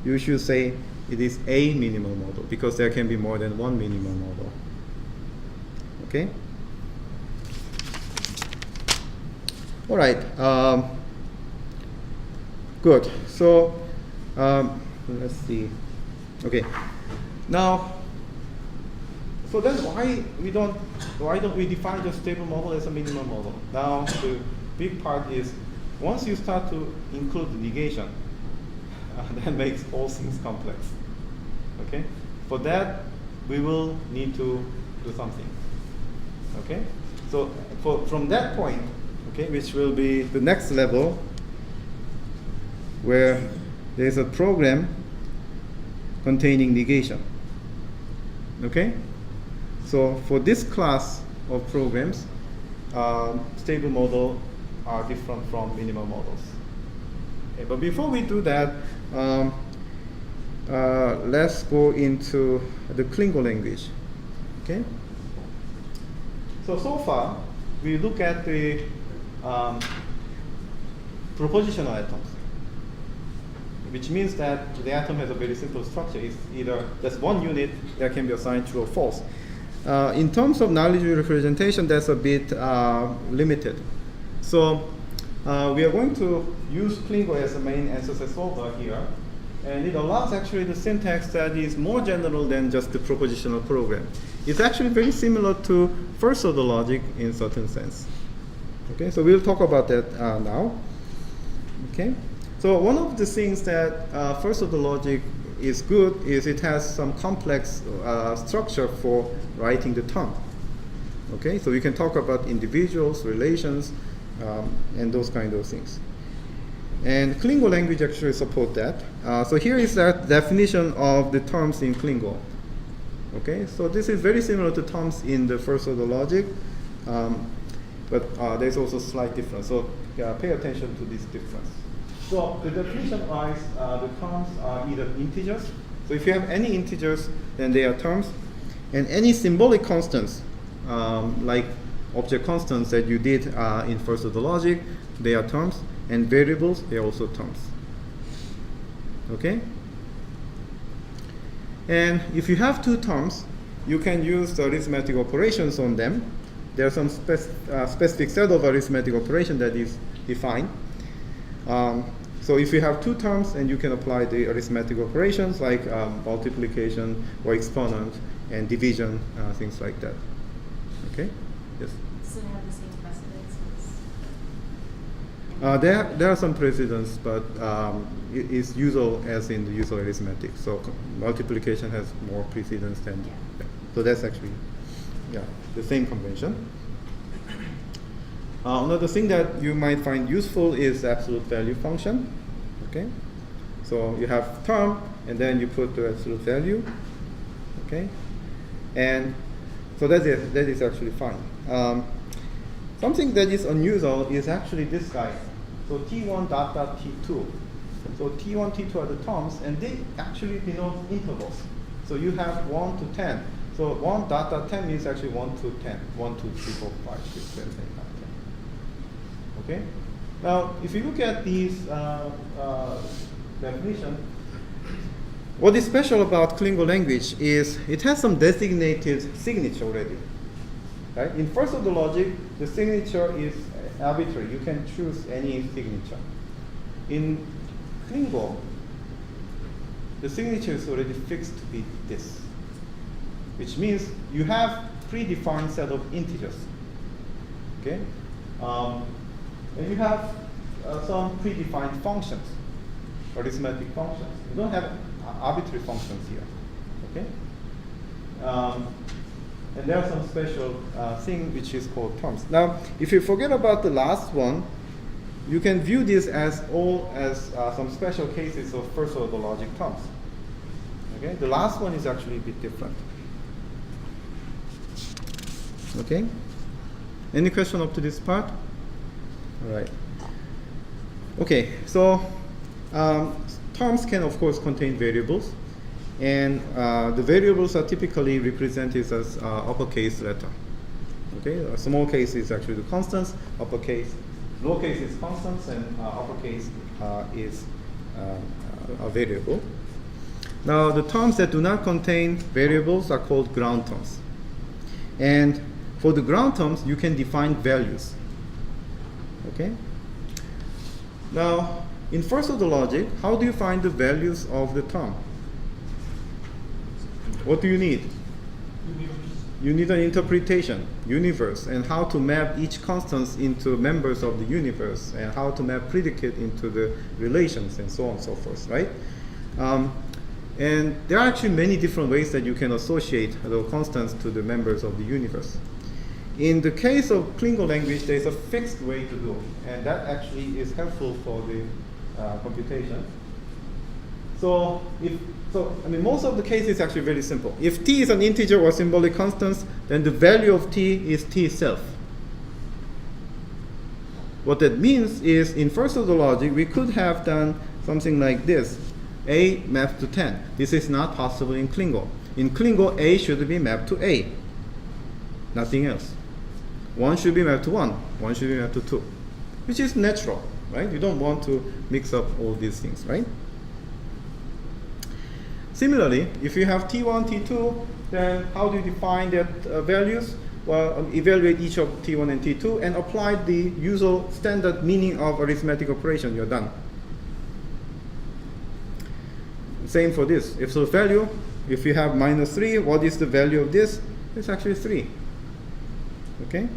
you should say it is a minimal model because there can be more than one minimal model. Okay? All right. Good. So let's see. Okay. Now, so then why don't we define the stable model as a minimal model? Now the big part is once you start to include the negation, that makes all things complex. Okay? For that, we will need to do something. Okay? So from that point, okay, which will be the next level, where there is a program containing negation. Okay? So for this class of programs, stable model are different from minimal models. Okay, but before we do that, let's go into the Klingon language. Okay? So far, we look at the propositional atoms, which means that the atom has a very simple structure. It's either there's one unit that can be assigned true or false. In terms of knowledge representation, that's a bit limited. So we are going to use Klingon as the main answer set solver here. And it allows actually the syntax that is more general than just the propositional program. It's actually very similar to first order logic in certain sense. Okay, so we'll talk about that now. Okay, so one of the things that first order logic is good is it has some complex structure for writing the term. Okay, so we can talk about individuals, relations, and those kind of things. And Klingon language actually support that. So here is that definition of the terms in Klingon. Okay, so this is very similar to terms in the first order logic, but there's also slight difference. So pay attention to this difference. So the definition-wise, the terms are either integers. So if you have any integers, then they are terms, and any symbolic constants, like object constants that you did in first order logic, they are terms. And variables, they are also terms. Okay? And if you have two terms, you can use the arithmetic operations on them. There are some specific set of arithmetic operation that is defined. So if you have two terms, and you can apply the arithmetic operations like multiplication or exponent and division, things like that. Okay? Yes? Does it have the same precedence There are some precedents, but it is usual as in the usual arithmetic. So multiplication has more precedence than. Yeah. So that's actually, the same convention. Another thing that you might find useful is absolute value function. Okay, so you have term, and then you put the absolute value. Okay, and so that is actually fine. Something that is unusual is actually this guy. So T1 dot T2. So T1, T2 are the terms, and they actually denote intervals. So you have 1 to 10. So 1 dot 10 means actually 1 to 10. 1, 2, 3, 4, 5, 6, 7, 8, 9, 10. Okay? Now, if you look at these definition, what is special about Klingon language is it has some designated signature already. Right? In first order logic, the signature is arbitrary. You can choose any signature. In Klingon, the signature is already fixed to be this, which means you have predefined set of integers. Okay, and you have some predefined functions, arithmetic functions. You don't have arbitrary functions here. Okay. And there are some special thing which is called terms. Now, if you forget about the last one, you can view this as all as some special cases of first order logic terms. Okay, the last one is actually a bit different. Okay, any question up to this part? All right. Okay, so terms can of course contain variables. And the variables are typically represented as uppercase letter. Okay, small case is actually the constants, uppercase, lowercase is constants, and uppercase is a variable. Now, the terms that do not contain variables are called ground terms. And for the ground terms, you can define values. Okay. Now, in first order logic, how do you find the values of the term? What do you need? You need an interpretation, universe, and how to map each constants into members of the universe, and how to map predicate into the relations, and so on and so forth, right? And there are actually many different ways that you can associate the constants to the members of the universe. In the case of Klingon language, there is a fixed way to do it, and that actually is helpful for the computation. So most of the case is actually very simple. If t is an integer or symbolic constant, then the value of t is t itself. What that means is, in first order logic, we could have done something like this: a mapped to 10. This is not possible in Klingon. In Klingon, a should be mapped to a, nothing else. 1 should be mapped to 1. 1 should be mapped to 2, which is natural, right? You don't want to mix up all these things, right? Similarly, if you have T1, T2, then how do you define that values? Well, evaluate each of T1 and T2 and apply the usual standard meaning of arithmetic operation. You're done. Same for this. If so, value, if you have -3, what is the value of this? It's actually 3. Okay?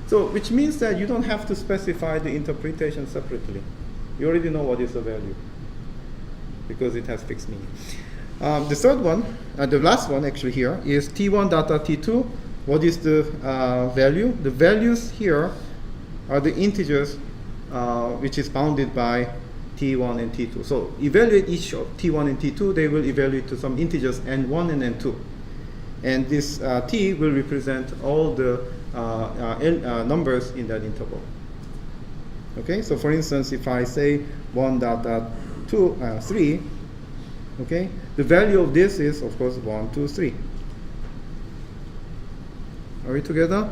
So, which means that you don't have to specify the interpretation separately. You already know what is the value, because it has fixed meaning. The third one, the last one actually here, is T1 dot T2. What is the value? The values here are the integers which is bounded by T1 and T2. So evaluate each of T1 and T2, they will evaluate to some integers N1 and N2. And this T will represent all the numbers in that interval. Okay, so for instance, if I say 1 dot 2, 3, okay, the value of this is, of course, 1, 2, 3. Are we together?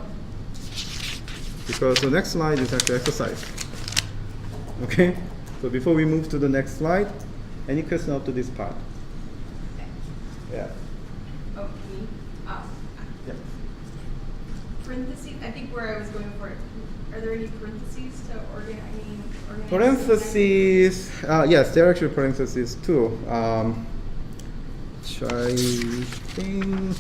Because the next slide is actually exercise. Okay, so before we move to the next slide, any question up to this part? Yeah. Oh, me? Yeah. Parentheses, I think where I was going for it. Are there any parentheses to organize? Parentheses, yes, there are actually parentheses too. Which I think.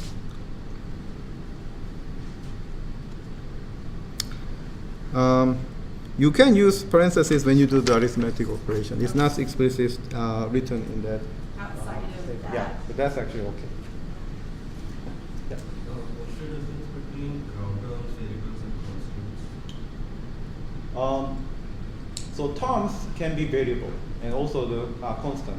You can use parentheses when you do the arithmetic operation. It's not explicitly written in that. Outside of that. Yeah, but that's actually okay. Yeah. What's the difference between ground terms, variables, and constants? So terms can be variable and also the constant.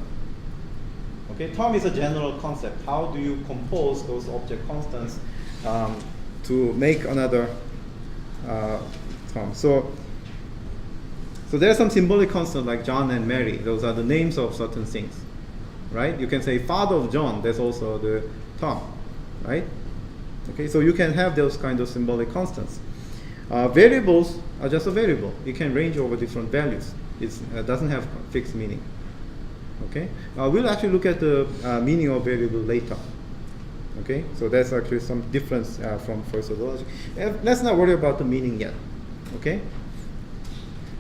Okay, term is a general concept. How do you compose those object constants to make another term? So there are some symbolic constants like John and Mary. Those are the names of certain things, right? You can say father of John. That's also the term, right? Okay, so you can have those kind of symbolic constants. Variables are just a variable. It can range over different values. It doesn't have fixed meaning. Okay, we'll actually look at the meaning of variable later. Okay, so that's actually some difference from first order logic. Let's not worry about the meaning yet. Okay,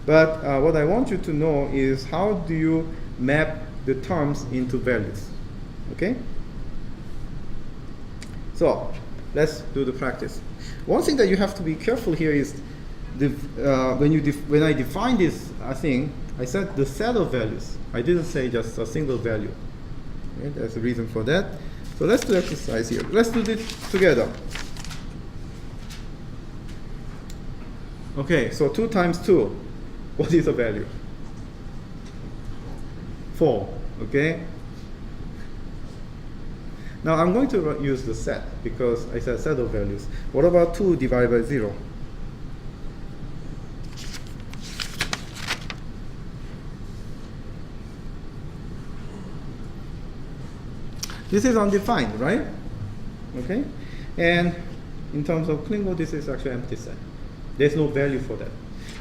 but what I want you to know is how do you map the terms into values. Okay, so let's do the practice. One thing that you have to be careful here is when I define this thing, I said the set of values. I didn't say just a single value. Okay, there's a reason for that. So let's do exercise here. Let's do this together. Okay, so 2 times 2. What is the value? 4. Okay? Now I'm going to use the set because I said set of values. What about 2 divided by 0? This is undefined, right? Okay? And in terms of Klingon, this is actually empty set. There's no value for that.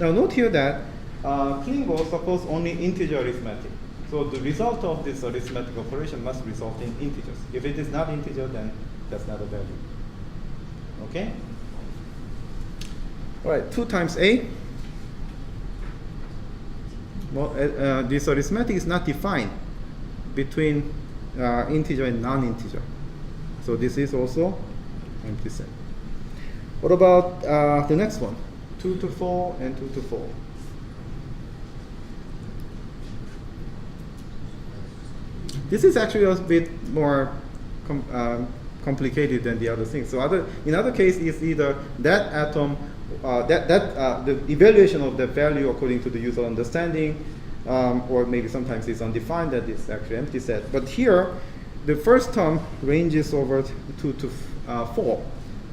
Now note here that Klingon supports only integer arithmetic. So the result of this arithmetic operation must result in integers. If it is not integer, then that's not a value. Okay? All right, 2 times A. Well, this arithmetic is not defined between integer and non-integer. So this is also empty set. What about the next one? 2 to 4 and 2 to 4. This is actually a bit more complicated than the other things. So in other case, it's either that atom, the evaluation of the value according to the user understanding, or maybe sometimes it's undefined, that it's actually empty set. But here, the first term ranges over 2 to 4.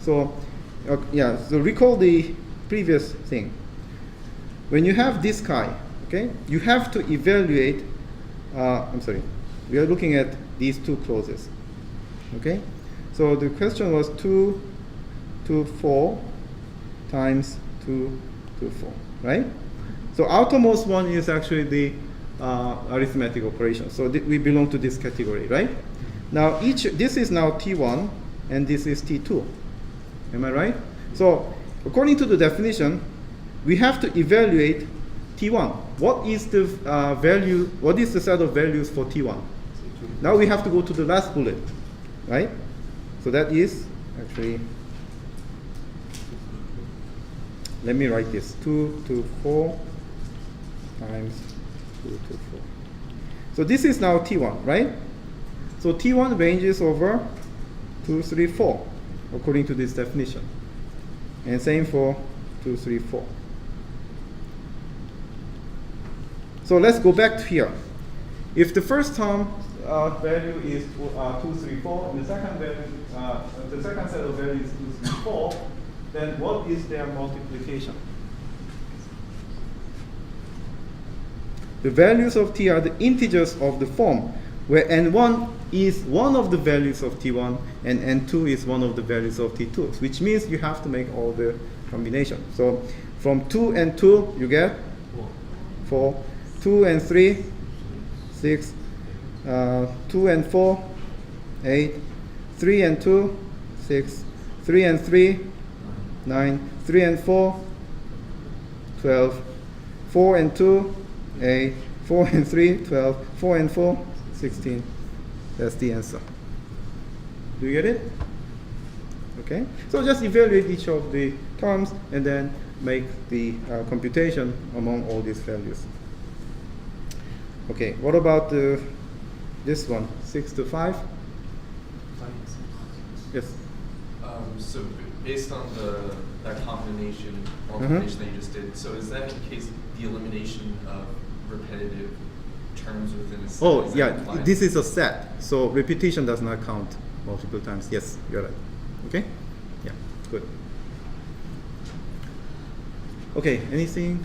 So yeah, so recall the previous thing. When you have this chi, okay, you have to evaluate, we are looking at these 2 clauses, okay? So the question was 2 to 4 times 2 to 4, right? So outermost one is actually the arithmetic operation. So we belong to this category, right? Now this is now T1 and this is T2. Am I right? So according to the definition, we have to evaluate T1. What is the value? What is the set of values for T1? Now we have to go to the last bullet, right? So that is actually, let me write this, 2 to 4 times 2 to 4. So this is now T1, right? So T1 ranges over 2, 3, 4, according to this definition. And same for 2, 3, 4. So let's go back to here. If the first term value is 2, 3, 4, and the second set of values is 2, 3, 4, then what is their multiplication? The values of T are the integers of the form, where N1 is one of the values of T1 and N2 is one of the values of T2, which means you have to make all the combination. So from 2 and 2, you get 4. 2 and 3, 6. 2 and 4, 8. 3 and 2, 6. 3 and 3, 9. 3 and 4, 12. 4 and 2, 8. 4 and 3, 12. 4 and 4, 16. That's the answer. Do you get it? Okay. So just evaluate each of the terms and then make the computation among all these values. Okay, what about this one, 6 to 5? Yes. So based on that combination Mm-hmm. multiplication that you just did, so is that in case the elimination of repetitive terms within a set? Oh, is that yeah, implied? this is a set, so repetition does not count multiple times. Yes, you're right. Okay? Yeah, good. Okay, anything?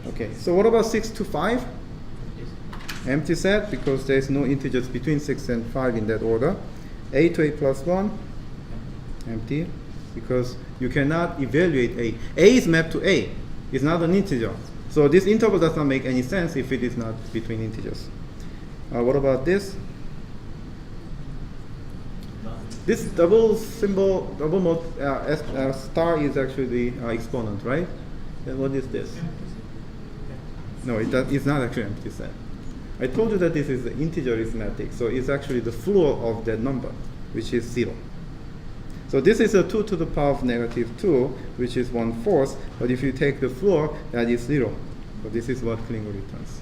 Okay, so what about 6 to 5? Empty set, because there is no integers between 6 and 5 in that order. A to a plus 1, empty, because you cannot evaluate A. A is mapped to A. It's not an integer. So this interval does not make any sense if it is not between integers. What about this? This double symbol, star is actually the exponent, right? Then what is this? No, it's not actually empty set. I told you that this is the integer arithmetic, so it's actually the floor of that number, which is 0. So this is a 2 to the power of negative 2, which is 1/4, but if you take the floor, that is 0. So this is what Klingon returns.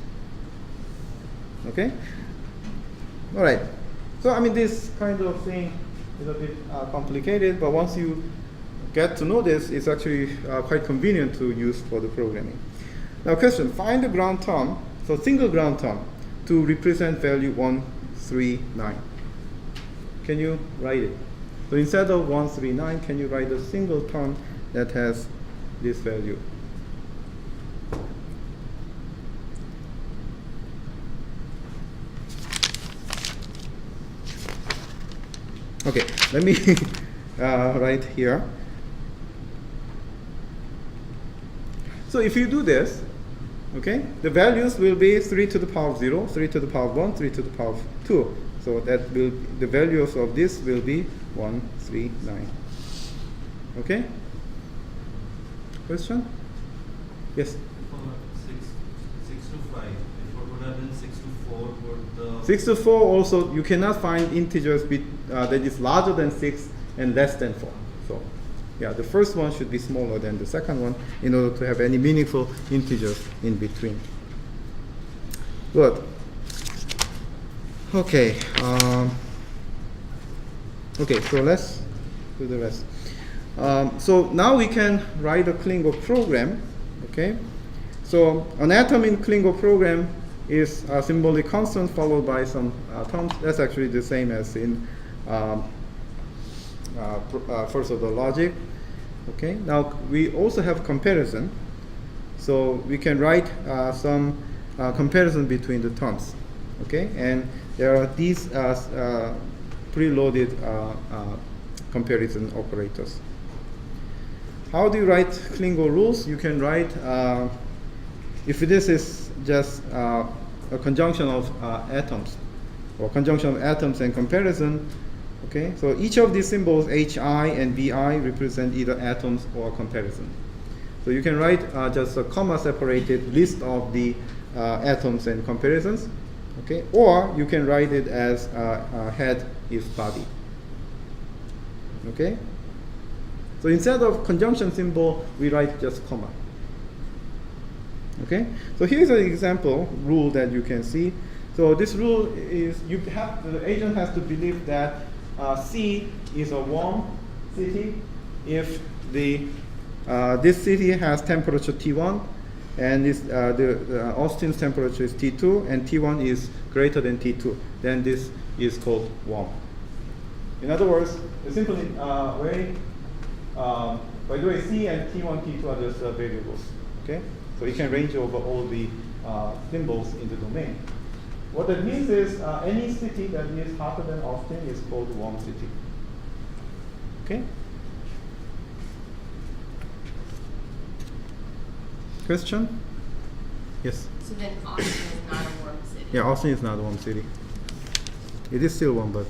Okay? All right. So I mean, this kind of thing is a bit complicated, but once you get to know this, it's actually quite convenient to use for the programming. Now question, find the ground term, so single ground term, to represent value 1, 3, 9. Can you write it? So instead of 1, 3, 9, can you write a single term that has this value? Okay, let me write here. So if you do this, okay, the values will be 3 to the power of 0, 3 to the power of 1, 3 to the power of 2. So that will, the values of this will be 1, 3, 9. Okay? Question? Yes? For 6 to 5, if what would have been 6 to 4, would the... 6 to 4 also, you cannot find integers that is larger than 6 and less than 4. So, yeah, the first one should be smaller than the second one in order to have any meaningful integers in between. Good. Okay. Okay, so let's do the rest. So now we can write a Klingon program. Okay. So an atom in Klingon program is a symbolic constant followed by some terms. That's actually the same as in first order logic. Okay. Now we also have comparison. So we can write some comparison between the terms. Okay, and there are these preloaded comparison operators. How do you write Klingon rules? You can write, if this is just a conjunction of atoms, or conjunction of atoms and comparison, okay, so each of these symbols, HI and VI, represent either atoms or comparison. So you can write just a comma-separated list of the atoms and comparisons. Okay, or you can write it as head is body. Okay, so instead of conjunction symbol, we write just comma. Okay, so here's an example rule that you can see. So this rule is the agent has to believe that C is a warm city if this city has temperature T1. And the Austin's temperature is T2, and T1 is greater than T2. Then this is called warm. In other words, simply by the way, C and T1, T2 are just variables. Okay, so you can range over all the symbols in the domain. What that means is any city that is hotter than Austin is called a warm city. Okay. Question? Yes? So then Austin is not a warm city? Yeah, Austin is not a warm city. It is still warm, but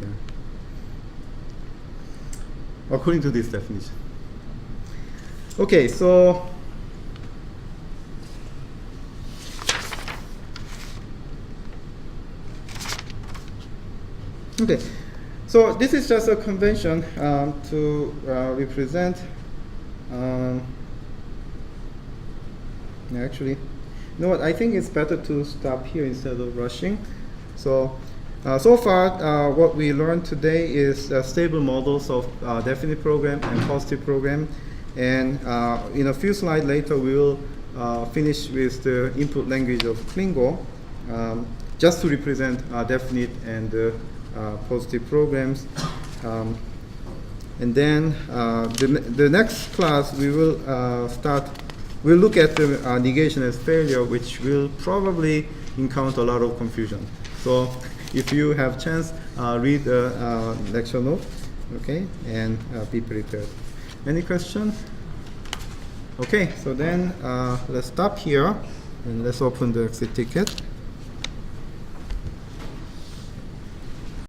yeah. According to this definition. Okay, so this is just a convention to represent Actually, you know what? I think it's better to stop here instead of rushing. So, so far, what we learned today is stable models of definite program and positive program. And in a few slides later, we will finish with the input language of Klingon, just to represent definite and positive programs. And then the next class we will we'll look at the negation as failure, which will probably encounter a lot of confusion. So if you have chance, read the lecture note, okay, and be prepared. Any questions? Okay, so then let's stop here and let's open the exit ticket.